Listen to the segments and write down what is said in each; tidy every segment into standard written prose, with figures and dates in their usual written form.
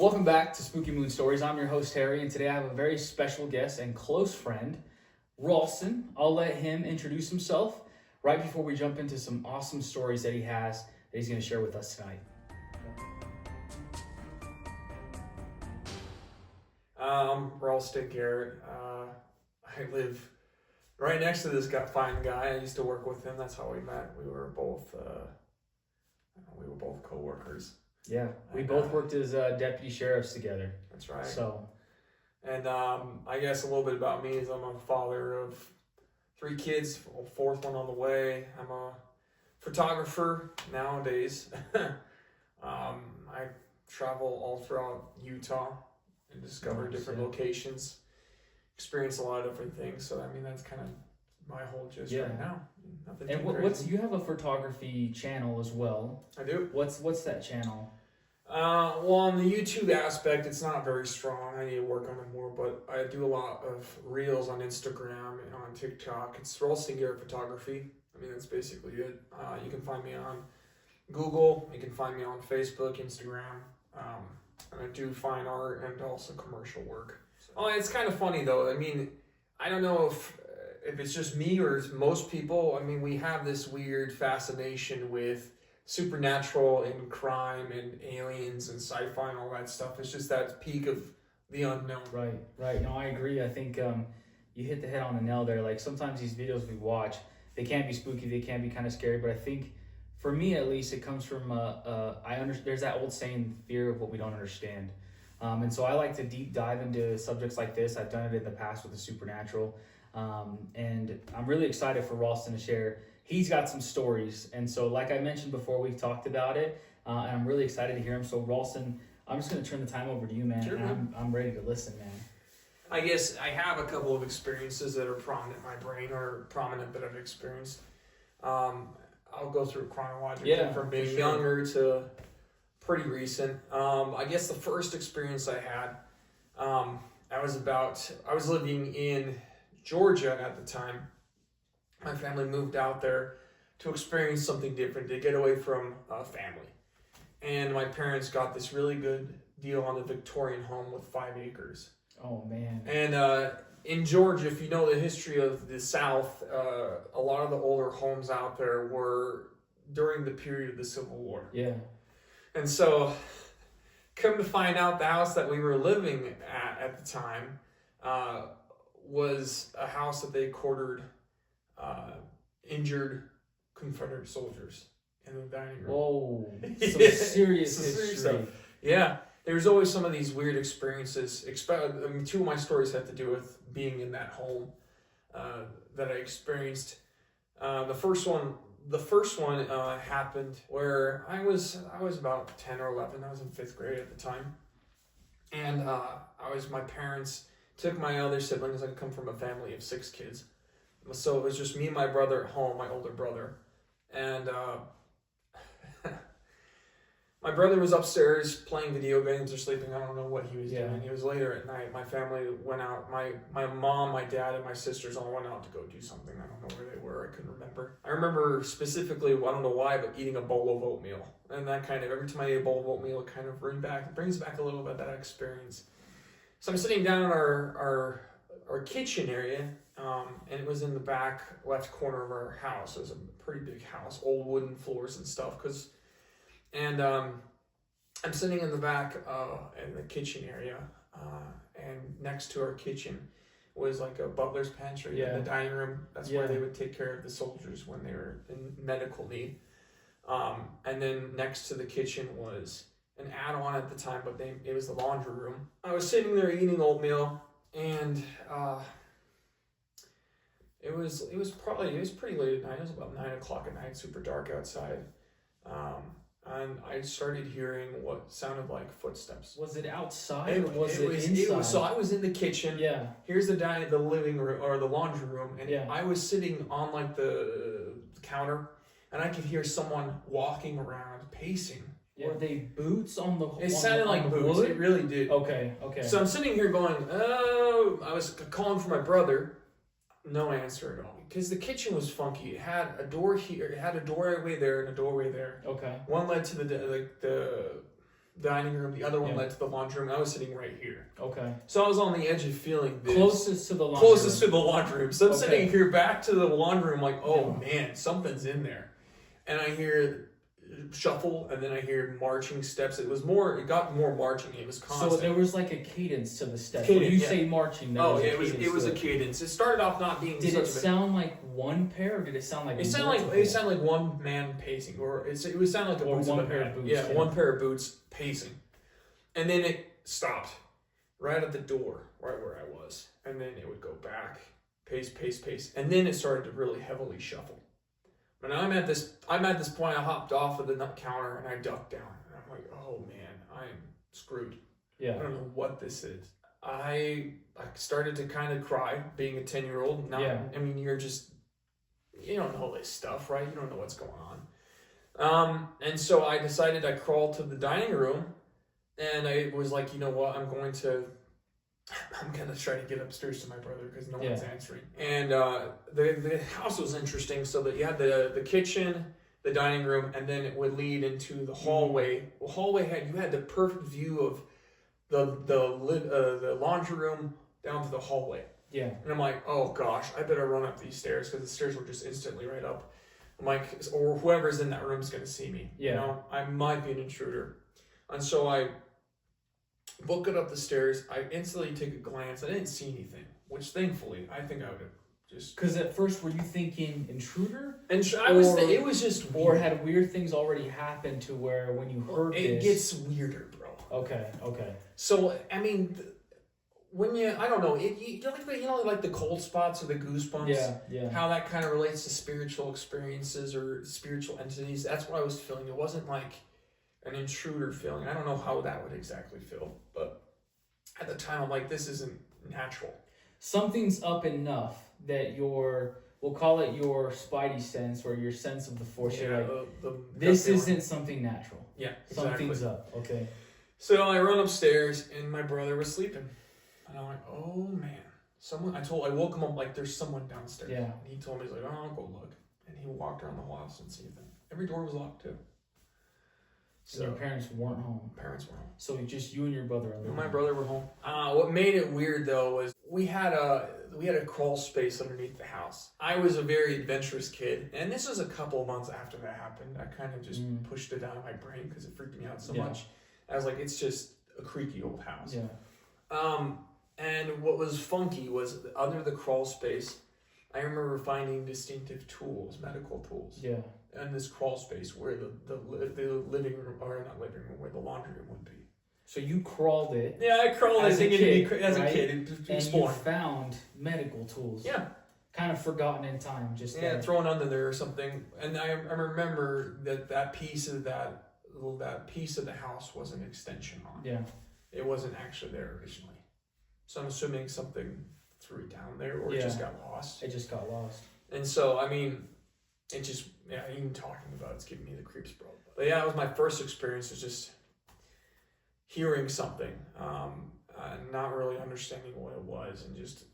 Welcome back to Spooky Moon Stories. I'm your host, Harry, and today I have a very special guest and close friend, Ralston. I'll let him introduce himself right before we jump into some awesome stories that he has that he's going to share with us tonight. Ralston Garrett. I live right next to this fine guy. I used to work with him. That's how we met. We were both co-workers. Yeah, we both worked as deputy sheriffs together. That's right. So, and I guess a little bit about me is I'm a father of 3 kids, fourth one on the way. I'm a photographer nowadays. I travel all throughout Utah and discover different locations, experience a lot of different things. So I mean, that's kind of my whole gist right now. Nothing and what's you have a photography channel as well? I do. What's that channel? Well, on the YouTube aspect, it's not very strong. I need to work on it more, but I do a lot of reels on Instagram and on TikTok. It's Ralston Garrett Photography. I mean, that's basically it. You can find me on Google. You can find me on Facebook, Instagram. And I do fine art and also commercial work. Oh, it's kind of funny though. I mean, I don't know if it's just me or most people. I mean, we have this weird fascination with supernatural and crime and aliens and sci-fi and all that stuff. It's just that peak of the unknown. Right. No, I agree. I think you hit the head on the nail there. Like sometimes these videos we watch, they can be spooky, they can be kind of scary, but I think for me at least, it comes from there's that old saying, fear of what we don't understand. And so I like to deep dive into subjects like this. I've done it in the past with the supernatural. And I'm really excited for Ralston to share. He's got some stories. And so like I mentioned before, we've talked about it. And I'm really excited to hear him. So Ralston, I'm just going to turn the time over to you, man. Sure, and I'm ready to listen, man. I guess I have a couple of experiences that are prominent in my brain or prominent that I've experienced. I'll go through chronologically from being younger to pretty recent. I guess the first experience I had, I was living in Georgia at the time. My family moved out there to experience something different, to get away from family. And my parents got this really good deal on a Victorian home with 5 acres. Oh, man. And in Georgia, if you know the history of the South, a lot of the older homes out there were during the period of the Civil War. Yeah. And so, come to find out, the house that we were living at the time was a house that they quartered injured Confederate soldiers in the dining room. Whoa. Some serious history. Stuff. Yeah. There's always some of these weird experiences. I mean, 2 of my stories have to do with being in that home that I experienced. The first one happened where I was about 10 or 11. I was in 5th grade at the time, and my parents took my other siblings. I come from a family of 6 kids, so it was just me and my brother at home, my older brother, and my brother was upstairs playing video games or sleeping. I don't know what he was doing. It was later at night. My family went out. My mom, my dad, and my sisters all went out to go do something. I don't know where they were. I couldn't remember. I remember specifically, I don't know why, but eating a bowl of oatmeal. And that kind of, every time I eat a bowl of oatmeal, it kind of brings back a little bit of that experience. So I'm sitting down in our kitchen area, and it was in the back left corner of our house. It was a pretty big house, old wooden floors and stuff, And I'm sitting in the back in the kitchen area, and next to our kitchen was like a butler's pantry in the dining room. That's where they would take care of the soldiers when they were in medical need. And then next to the kitchen was an add-on at the time, but it was the laundry room. I was sitting there eating oatmeal, and it was pretty late at night. It was about 9 o'clock at night, super dark outside. And I started hearing what sounded like footsteps. Was it outside or was it inside? So I was in the kitchen. Yeah. Here's the living room or the laundry room, and Yeah. I was sitting on like the counter, and I could hear someone walking around, pacing. Were they boots on the? It sounded like boots. Wood? It really did. Okay. So I'm sitting here going, oh, I was calling for my brother. No answer at all. Because the kitchen was funky. It had a door here. It had a doorway there and a doorway there. Okay. One led to the dining room. The other one Yeah. led to the laundry room. I was sitting right here. Okay. So I was on the edge of feeling this. Closest to the laundry Closest room. to the laundry room. So I'm Okay. sitting here back to the laundry room like, oh Yeah. man, something's in there. And I hear shuffle, and then I hear marching steps. It got more marching. It was constant. So there was like a cadence to the steps. Cadence, When you yeah. say marching, there Oh, was yeah, a cadence it was to a cadence. It started off not being Did such it sound like one pair, or did it sound like it sounded like one man pacing, or it would sound like a Or boots one of a pair of man. boots, Yeah, yeah. one pair of boots pacing, and then it stopped right at the door, right where I was, and then it would go back, pace, pace, pace, and then it started to really heavily shuffle. When I'm at this point, I hopped off of the nut counter and I ducked down, and I'm like, oh man, I'm screwed. I Yeah. don't know what this is. I started to kind of cry, being a 10-year-old. Yeah. I mean, you don't know this stuff, right? You don't know what's going on. And so I decided I crawled to the dining room, and I was like, you know what? I'm gonna try to get upstairs to my brother because no one's answering. And the house was interesting, so that you had the kitchen, the dining room, and then it would lead into the hallway. The hallway had the perfect view of the laundry room down to the hallway. Yeah. And I'm like, oh gosh, I better run up these stairs because the stairs were just instantly right up. I'm like, or whoever's in that room is gonna see me. Yeah. You know, I might be an intruder. And so I book it up the stairs. I instantly take a glance. I didn't see anything, which thankfully I think I would have just. Because at first, were you thinking intruder, And it was just or weird. had weird things already happened to where when you heard It this? gets weirder, bro. Okay. So I mean, when I don't know, like the cold spots or the goosebumps. Yeah. How that kind of relates to spiritual experiences or spiritual entities. That's what I was feeling. It wasn't like an intruder feeling. I don't know how that would exactly feel, but at the time I'm like, this isn't natural. Something's up enough that we'll call it your spidey sense or your sense of the force. Yeah, You're like, the this gut feeling. isn't something natural. Yeah, exactly. Something's up. Okay. So I run upstairs and my brother was sleeping, and I'm like, oh man, I woke him up like there's someone downstairs. Yeah. And he told me, he's like, oh, I'll go look, and he walked around the whole house and see anything. Every door was locked too. So your parents weren't home. Parents were home. So just you and your brother. Me and my brother were home. What made it weird though was we had a crawl space underneath the house. I was a very adventurous kid, and this was a couple of months after that happened. I kind of just pushed it out of my brain because it freaked me out so much. I was like, it's just a creaky old house. Yeah. And what was funky was under the crawl space, I remember finding distinctive tools, medical tools. Yeah. In this crawl space where the living room, or not living room, where the laundry room would be. So you crawled it. Yeah, I crawled as a kid, as right? a kid. And you found medical tools. Yeah. Kind of forgotten in time, just thrown under there or something. And I remember that piece of that piece of the house was an extension on. Yeah. It wasn't actually there originally. So I'm assuming something threw it down there, or it just got lost. It just got lost. And so, I mean, it just, even talking about it's giving me the creeps, bro. But yeah, it was my first experience, was just hearing something, not really understanding what it was, and just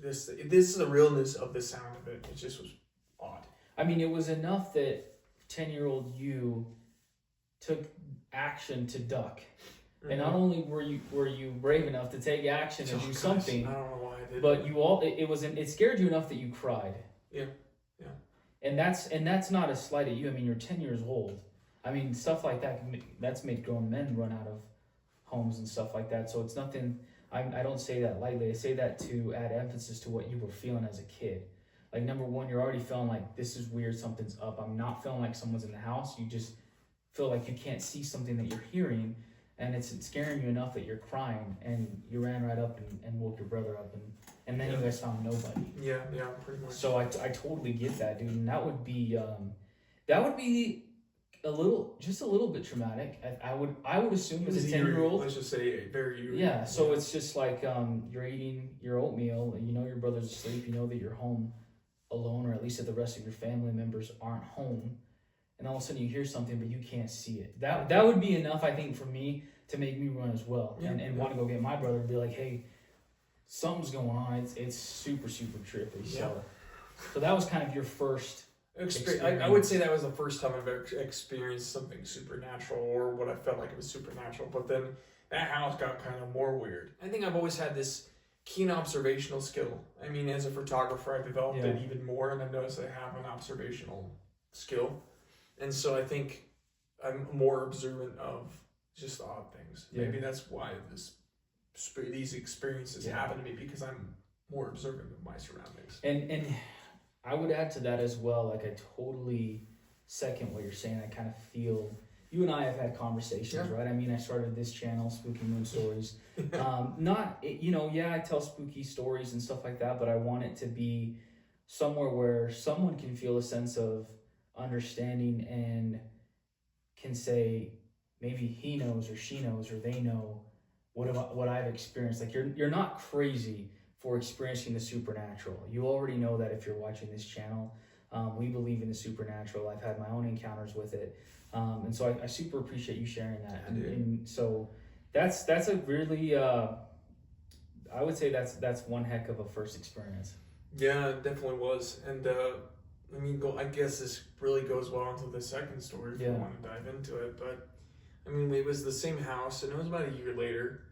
this is the realness of the sound of it. It just was odd. I mean, it was enough that 10-year-old you took action to duck. Mm-hmm. And not only were you brave enough to take action and do something, I don't know why I did, but it scared you enough that you cried. Yeah. And that's not a slight at you. I mean, you're 10 years old. I mean, stuff like that's made grown men run out of homes and stuff like that. So it's nothing. I don't say that lightly. I say that to add emphasis to what you were feeling as a kid. Like, number one, you're already feeling like this is weird, something's up. I'm not feeling like someone's in the house. You just feel like you can't see something that you're hearing, and it's scaring you enough that you're crying, and you ran right up and woke your brother up, and then you guys found nobody. Yeah, pretty much. So I totally get that, dude, and that would be a little bit traumatic. I would assume as a 10-year-old. Let's just say very eerie. Yeah, so it's just like you're eating your oatmeal, and you know your brother's asleep, you know that you're home alone, or at least that the rest of your family members aren't home, and all of a sudden you hear something but you can't see it. That would be enough, I think, for me to make me run as well, and want to go get my brother and be like, hey, something's going on. It's super, super trippy. So that was kind of your first I would say that was the first time I've ever experienced something supernatural, or what I felt like it was supernatural. But then that house got kind of more weird. I think I've always had this keen observational skill. I mean, as a photographer, I've developed it even more, and I've noticed I have an observational skill. And so I think I'm more observant of just odd things. Maybe that's why these experiences happen to me, because I'm more observant of my surroundings. And I would add to that as well, like I totally second what you're saying. I kind of feel, you and I have had conversations, right? I mean, I started this channel, Spooky Moon Stories. I tell spooky stories and stuff like that, but I want it to be somewhere where someone can feel a sense of understanding and can say, maybe he knows or she knows or they know what I've experienced. Like you're not crazy for experiencing the supernatural. You already know that if you're watching this channel. We believe in the supernatural. I've had my own encounters with it. And so I super appreciate you sharing that. And so that's a really, I would say that's one heck of a first experience. Yeah, it definitely was. And I guess this really goes well into the second story if you want to dive into it. But I mean, it was the same house, and it was about a year later.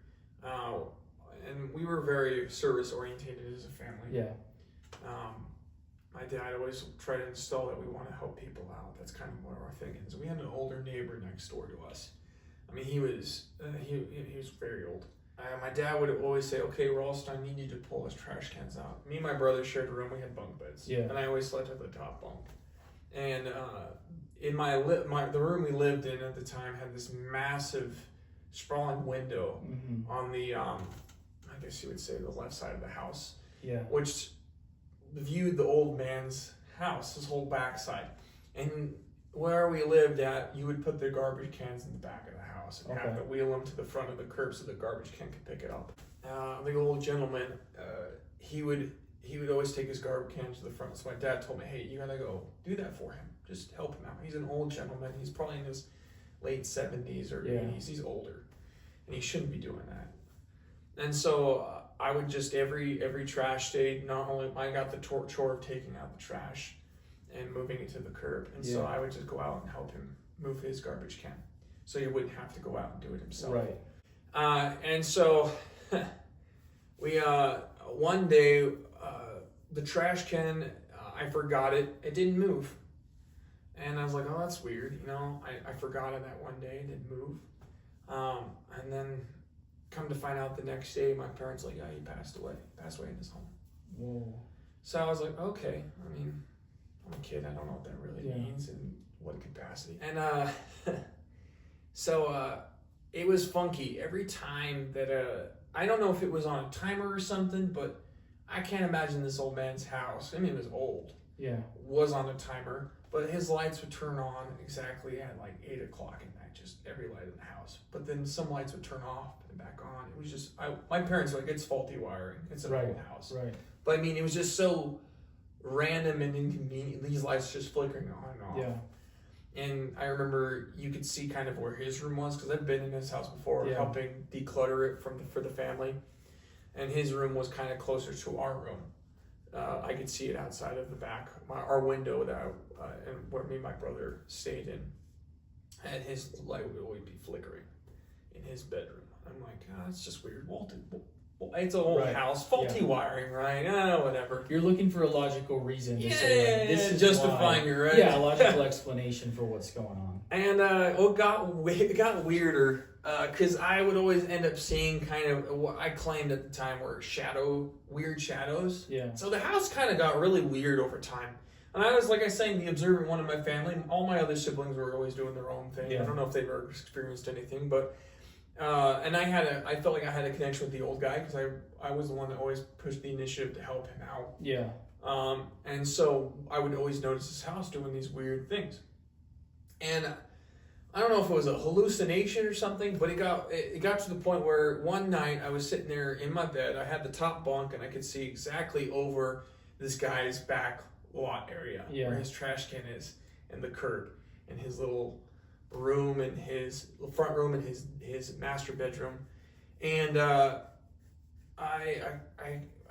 And we were very service oriented as a family. Yeah. My dad always tried to install that we want to help people out. That's kind of what our thing is. We had an older neighbor next door to us. I mean, he was very old. My dad would always say, "Okay, Ralston, I need you to pull his trash cans out." Me and my brother shared a room. We had bunk beds. Yeah. And I always slept at the top bunk. And in the room we lived in at the time had this massive, sprawling window on the I guess you would say the left side of the house. Yeah. Which viewed the old man's house, his whole backside. And where we lived at, you would put the garbage cans in the back of the house and have to wheel them to the front of the curb so the garbage can could pick it up. The old gentleman, he would always take his garbage can to the front. So my dad told me, "Hey, you gotta go do that for him. Just help him out. He's an old gentleman. He's probably in his late 70s or 80s. He's older, and he shouldn't be doing that." And so I would just every trash day, not only I got the chore of taking out the trash and moving it to the curb, and so I would just go out and help him move his garbage can, so he wouldn't have to go out and do it himself. Right. And so we one day the trash can, I forgot it. It didn't move, and I was like, "Oh, that's weird." I forgot it that one day. It didn't move, and then. Come to find out the next day, my parents were like, "Yeah, he passed away in his home." Whoa. So I was like, okay. I mean, I'm a kid. I don't know what that really means in what capacity. And so it was funky every time that I don't know if it was on a timer or something, but I can't imagine this old man's house. I mean, it was old. Yeah. Was on a timer, but his lights would turn on exactly at like 8 o'clock at night, just every light in the house. But then some lights would turn off and back on. It was just, my parents were like, "It's faulty wiring. It's an old house." Right. But I mean, it was just so random and inconvenient. These lights just flickering on and off. Yeah. And I remember you could see kind of where his room was, because I've been in his house before, helping declutter it for the family. And his room was kind of closer to our room. I could see it outside of the back, our window and where me and my brother stayed in. And his light would always be flickering in his bedroom. I'm like, it's just weird. Well, it's an old house, faulty wiring, right? Whatever. You're looking for a logical reason to say, like, this is justifying it, right? Yeah, a logical explanation for what's going on. And it got weirder because I would always end up seeing kind of what I claimed at the time were weird shadows. Yeah. So the house kind of got really weird over time. And I was, like I said, the observant one in my family. All my other siblings were always doing their own thing. Yeah. I don't know if they've ever experienced anything, but and I felt like I had a connection with the old guy because I was the one that always pushed the initiative to help him out. Yeah. And so I would always notice his house doing these weird things. And I don't know if it was a hallucination or something, but it got to the point where one night I was sitting there in my bed. I had the top bunk and I could see exactly over this guy's back lot area where his trash can is and the curb and his little room and his front room and his master bedroom. And I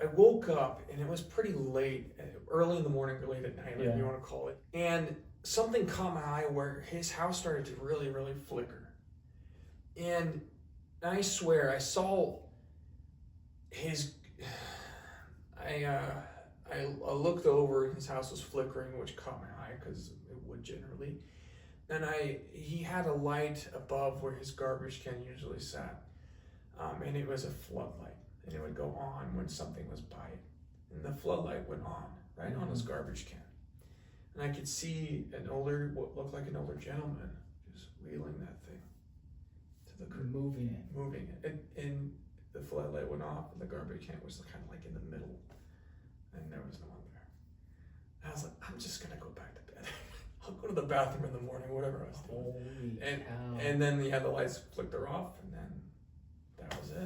I woke up and it was pretty late, early in the morning or late at night, whatever Yeah. you want to call it. And something caught my eye where his house started to really, really flicker. And I swear, I saw his. I looked over and his house was flickering, which caught my eye because it would generally. And he had a light above where his garbage can usually sat, and it was a floodlight, and it would go on when something was by it, and the floodlight went on right on his garbage can, and I could see what looked like an older gentleman just wheeling that thing to the curb, moving it. and the floodlight went off, and the garbage can was kind of like in the middle, and there was no one there. I was like, I'm just gonna go back to bed. I'll go to the bathroom in the morning, whatever I was doing. Holy cow. And then the lights flicker off, and then that was it.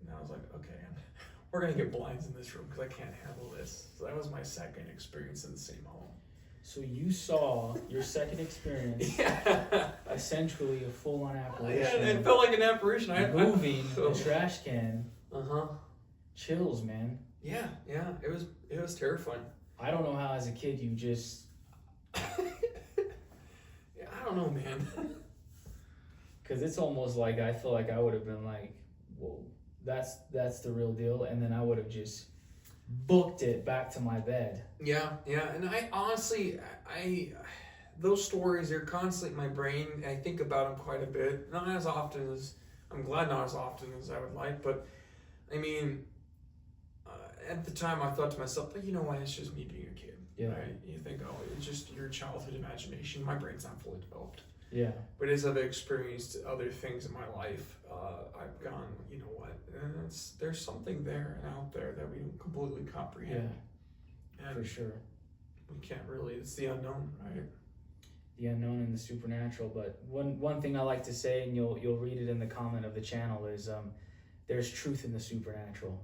And I was like, okay, we're gonna get blinds in this room because I can't handle this. So that was my second experience in the same home. So you saw your second experience, Yeah, essentially a full-on yeah, apparition, it felt like an apparition. moving the trash can. Uh-huh. Chills, man. Yeah, it was terrifying. I don't know how as a kid you just, Yeah, I don't know, man. because it's almost like I feel like I would have been like, whoa, that's the real deal, and then I would have just booked it back to my bed. Yeah, and I honestly, those stories, they're constantly in my brain. I think about them quite a bit. Not as often as, I'm glad not as often as I would like, but I mean, at the time I thought to myself, but you know what, it's just me being a kid, Yeah. right? You think, oh, it's just your childhood imagination. My brain's not fully developed. Yeah. But as I've experienced other things in my life, I've gone, you know what, there's something there and out there that we don't completely comprehend. Yeah, And for sure. we can't really, it's the unknown, right? The unknown and the supernatural. But one thing I like to say, and you'll read it in the comment of the channel, is there's truth in the supernatural,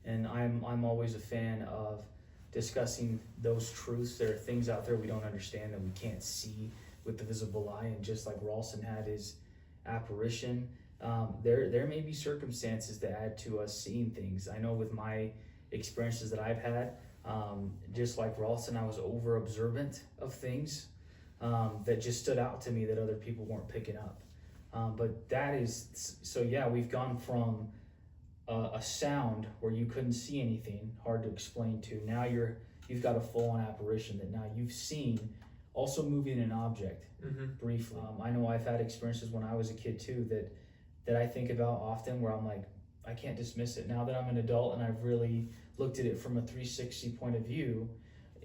and I'm always a fan of discussing those truths. There are things out there we don't understand that we can't see with the visible eye, and just like Ralston had his apparition, there may be circumstances that add to us seeing things. I know with my experiences that I've had, just like Ralston, I was over observant of things that just stood out to me that other people weren't picking up. But that is, so yeah, we've gone from a sound where you couldn't see anything, hard to explain, to now you've got a full-on apparition that now you've seen, also moving an object briefly. I know I've had experiences when I was a kid too that I think about often, where I'm like, I can't dismiss it. Now that I'm an adult and I've really looked at it from a 360 point of view,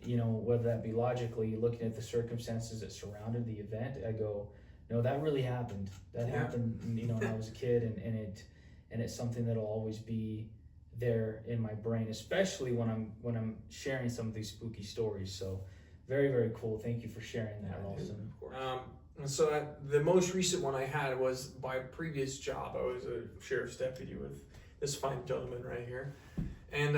you know, whether that be logically looking at the circumstances that surrounded the event, I go, no, that really happened. That happened, you know, when I was a kid, and it's something that'll always be there in my brain, especially when I'm sharing some of these spooky stories. So very, very cool. Thank you for sharing that, Ralston. So the most recent one I had was my previous job. I was a sheriff's deputy with this fine gentleman right here, and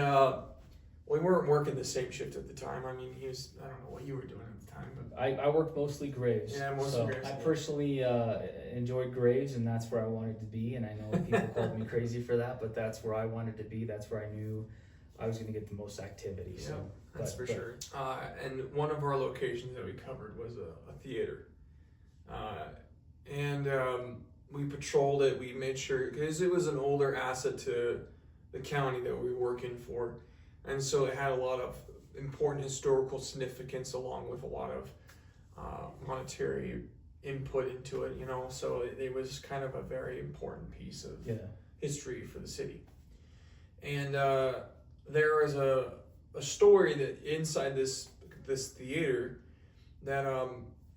we weren't working the same shift at the time. I mean, I don't know what you were doing at the time, but I worked mostly graves. Yeah, mostly graves. I personally enjoyed graves, and that's where I wanted to be. And I know people called me crazy for that, but that's where I wanted to be. That's where I knew I was going to get the most activity. So that's for sure. And one of our locations that we covered was a theater, and we patrolled it. We made sure, because it was an older asset to the county that we were working for, and so it had a lot of important historical significance along with a lot of monetary input into it, you know, so it was kind of a very important piece of history for the city. And there was a story that inside this theater that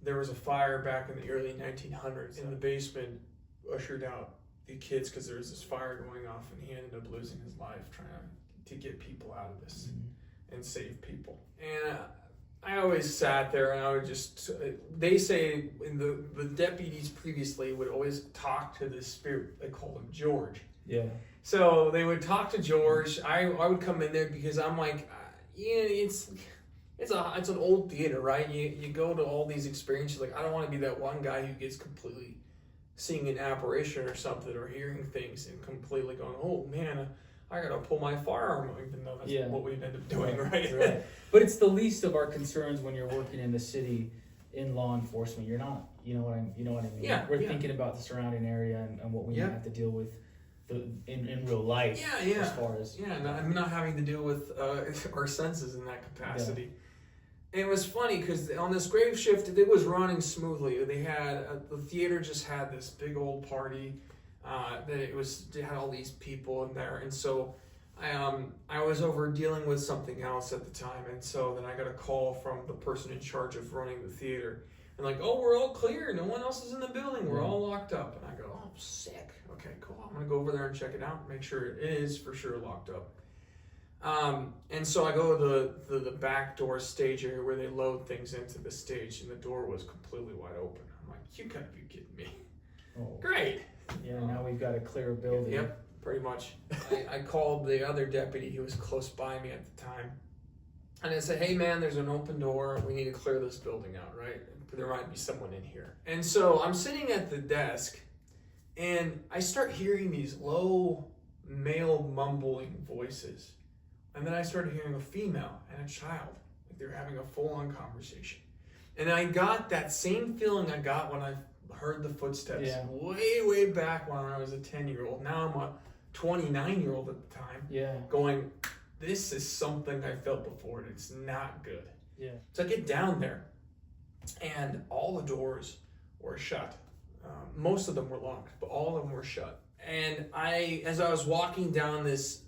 there was a fire back in the early 1900s in the basement, ushered out the kids because there was this fire going off, and he ended up losing his life trying to get people out of this and save people. And I always sat there and I would just, they say in the deputies previously would always talk to this spirit. They called him George. Yeah. So they would talk to George. I would come in there because I'm like, it's an old theater, right? You go to all these experiences. Like, I don't want to be that one guy who gets completely seeing an apparition or something, or hearing things and completely going, oh man, I gotta pull my firearm, even though that's what we end up doing, right? But it's the least of our concerns when you're working in the city in law enforcement. You're not, you know what I mean? Yeah. We're thinking about the surrounding area and what we have to deal with in real life. Yeah. As far as I'm not having to deal with our senses in that capacity. And it was funny because on this grave shift, it was running smoothly. They had the theater just had this big old party. They had all these people in there, and so I was over dealing with something else at the time, and so then I got a call from the person in charge of running the theater, and like, oh, we're all clear, no one else is in the building, we're all locked up, and I go, oh, sick, okay, cool, I'm gonna go over there and check it out, make sure it is for sure locked up. And so I go to the back door stage area where they load things into the stage, and the door was completely wide open. I'm like, you gotta be kidding me. Oh. Great. Yeah, now we've got a clear building. Yep, pretty much. I called the other deputy who was close by me at the time, and I said, hey man, there's an open door, we need to clear this building out, right? There might be someone in here. And so I'm sitting at the desk, and I start hearing these low male mumbling voices. And then I started hearing a female and a child, like they were having a full-on conversation. And I got that same feeling I got when I heard the footsteps way back when I was a 10-year-old. Now I'm a 29-year-old at the time, going, this is something I felt before, and it's not good. Yeah. So I get down there, and all the doors were shut. Most of them were locked, but all of them were shut. And as I was walking down this,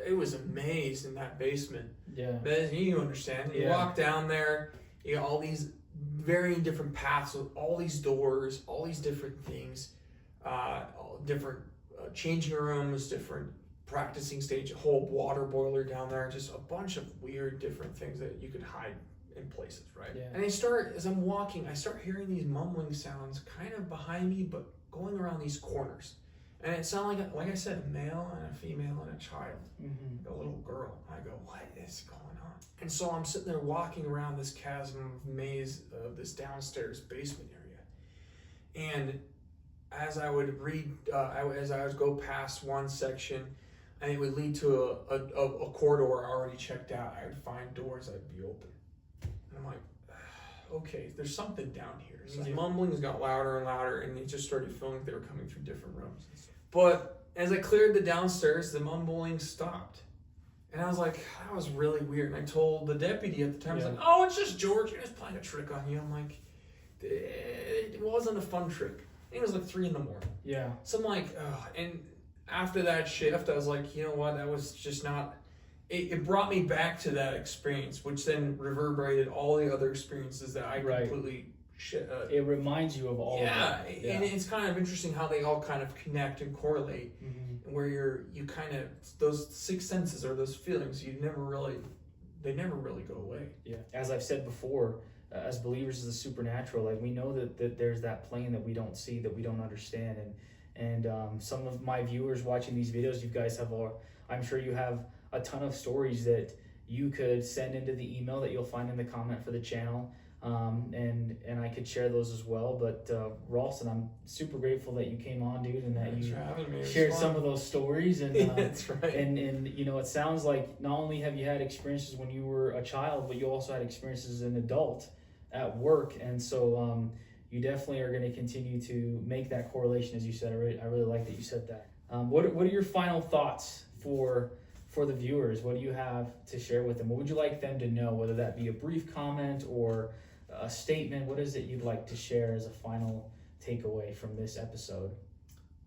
it was a maze in that basement. Yeah. But as you understand, you walk down there, you got all these varying different paths with all these doors, all these different things, different changing rooms, different practicing stage, a whole water boiler down there, just a bunch of weird different things that you could hide in places, right? Yeah. And as I'm walking, I start hearing these mumbling sounds kind of behind me, but going around these corners. And it sounded like I said, a male and a female and a child, a little girl. I go, what is going on? And so I'm sitting there walking around this chasm maze of this downstairs basement area. And as I would as I would go past one section, and it would lead to a corridor already checked out, I would find doors that'd be open. And I'm like, okay, there's something down here. And these mumblings got louder and louder, and it just started feeling like they were coming through different rooms. But as I cleared the downstairs, the mumbling stopped. And I was like, that was really weird. And I told the deputy at the time, I was like, oh, it's just George, you're just playing a trick on you. I'm like, it wasn't a fun trick. It was like 3 a.m. Yeah. So I'm like, and after that shift, I was like, you know what, that was just not, it brought me back to that experience, which then reverberated all the other experiences that I completely it reminds you of all of that. Yeah, and it's kind of interesting how they all kind of connect and correlate, where you kind of, those 6 senses or those feelings, they never really go away. Yeah, as I've said before, as believers of the supernatural, like we know that there's that plane that we don't see, that we don't understand, and some of my viewers watching these videos, you guys have, I'm sure you have a ton of stories that you could send into the email that you'll find in the comment for the channel. And I could share those as well. But Ralston, I'm super grateful that you came on, dude, and that you shared some of those stories. And that's right. And you know, it sounds like not only have you had experiences when you were a child, but you also had experiences as an adult at work. And so you definitely are going to continue to make that correlation, as you said. I really like that you said that. What are your final thoughts for the viewers? What do you have to share with them? What would you like them to know, whether that be a brief comment or a statement? What is it you'd like to share as a final takeaway from this episode?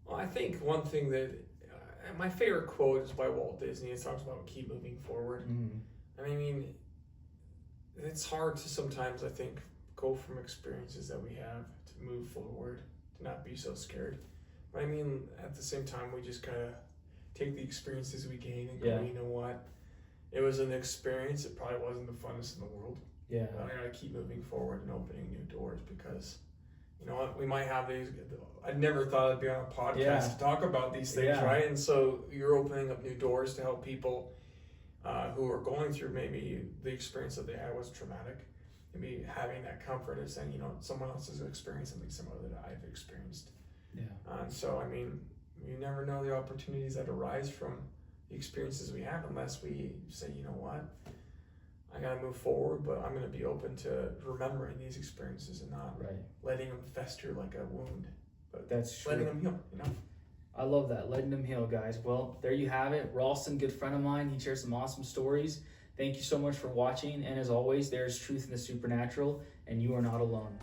Well, I think one thing that my favorite quote is by Walt Disney. It talks about keep moving forward. I mean, it's hard to sometimes, I think, go from experiences that we have to move forward, to not be so scared. But I mean, at the same time, we just kind of take the experiences we gain and go, you know what? It was an experience. It probably wasn't the funnest in the world. Yeah. But I gotta keep moving forward and opening new doors, because, you know what, we might have these. I never thought I'd be on a podcast to talk about these things, right? And so you're opening up new doors to help people who are going through maybe the experience that they had was traumatic. Maybe having that comfort of saying, you know, someone else has experienced something similar that I've experienced. Yeah. And so, I mean, you never know the opportunities that arise from the experiences we have unless we say, you know what, I gotta move forward, but I'm gonna be open to remembering these experiences and not letting them fester like a wound. But that's true. Letting them heal, you know. I love that, letting them heal, guys. Well, there you have it. Ralston, good friend of mine. He shares some awesome stories. Thank you so much for watching. And as always, there is truth in the supernatural, and you are not alone.